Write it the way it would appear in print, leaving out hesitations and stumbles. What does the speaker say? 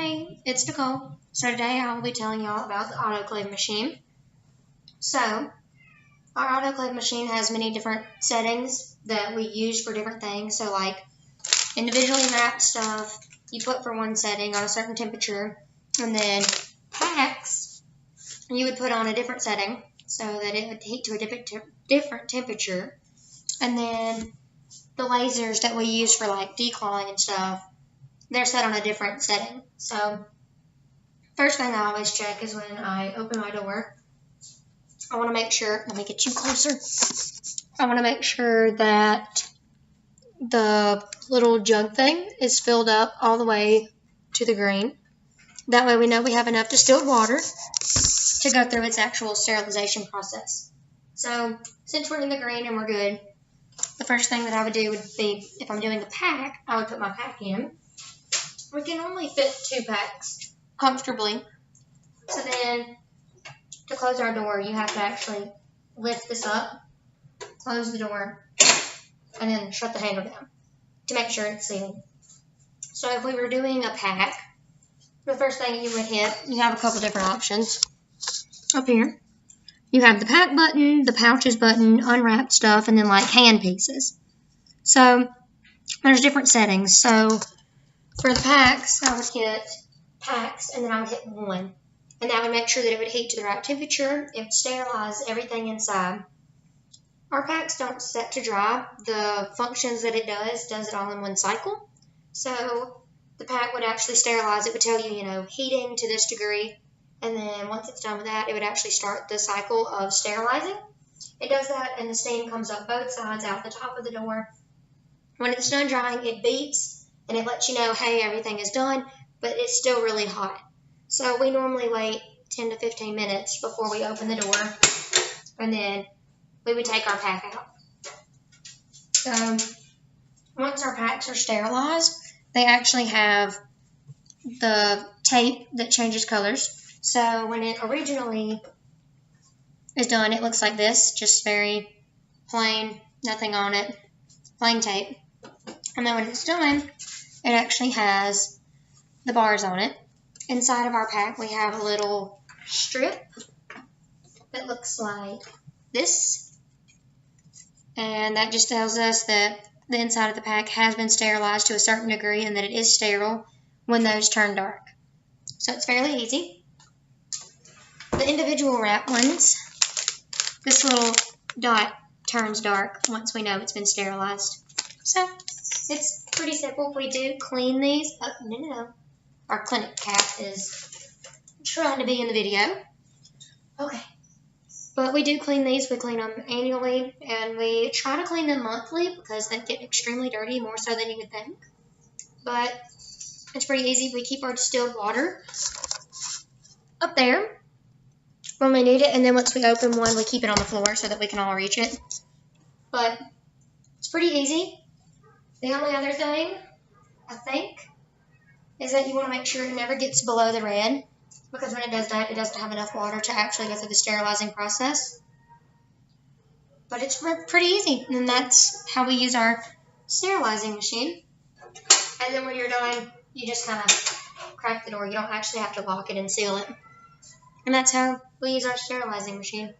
Hey, it's Nicole. So today I will be telling y'all about the autoclave machine. So, our autoclave machine has many different settings that we use for different things. So like individually wrapped stuff, you put for one setting on a certain temperature, and then packs, you would put on a different setting so that it would heat to a different temperature. And then the lasers that we use for like declawing and stuff, they're set on a different setting. So first thing I always check is when I open my door, I want to make sure, let me get you closer. I want to make sure that the little jug thing is filled up all the way to the green. That way we know we have enough distilled water to go through its actual sterilization process. So since we're in the green and we're good, the first thing that I would do would be, if I'm doing a pack, I would put my pack in. We can only fit 2 packs comfortably. So then, to close our door, you have to actually lift this up, close the door, and then shut the handle down to make sure it's sealed. So if we were doing a pack, the first thing you would hit, you have a couple different options. Up here, you have the pack button, the pouches button, unwrapped stuff, and then like hand pieces. So there's different settings. So for the packs, I would hit packs, and then I would hit 1. And that would make sure that it would heat to the right temperature. It would sterilize everything inside. Our packs don't set to dry. The functions that it does it all in one cycle. So the pack would actually sterilize. It would tell you, heating to this degree. And then once it's done with that, it would actually start the cycle of sterilizing. It does that, and the steam comes up both sides out the top of the door. When it's done drying, it beeps, and it lets you know, hey, everything is done, but it's still really hot. So we normally wait 10 to 15 minutes before we open the door, and then we would take our pack out. So once our packs are sterilized, they actually have the tape that changes colors. So when it originally is done, it looks like this, just very plain, nothing on it, plain tape. And then when it's done, it actually has the bars on it. Inside of our pack, we have a little strip that looks like this. And that just tells us that the inside of the pack has been sterilized to a certain degree and that it is sterile when those turn dark. So it's fairly easy. The individual wrap ones, this little dot turns dark once we know it's been sterilized. So it's pretty simple. We do clean these. Oh, no. Our clinic cat is trying to be in the video. Okay. But we do clean these. We clean them annually, and we try to clean them monthly because they get extremely dirty, more so than you would think. But it's pretty easy. We keep our distilled water up there when we need it, and then once we open one, we keep it on the floor so that we can all reach it. But it's pretty easy. The only other thing, I think, is that you want to make sure it never gets below the red, because when it does that, it doesn't have enough water to actually go through the sterilizing process. But it's pretty easy, and that's how we use our sterilizing machine. And then when you're done, you just kind of crack the door. You don't actually have to lock it and seal it. And that's how we use our sterilizing machine.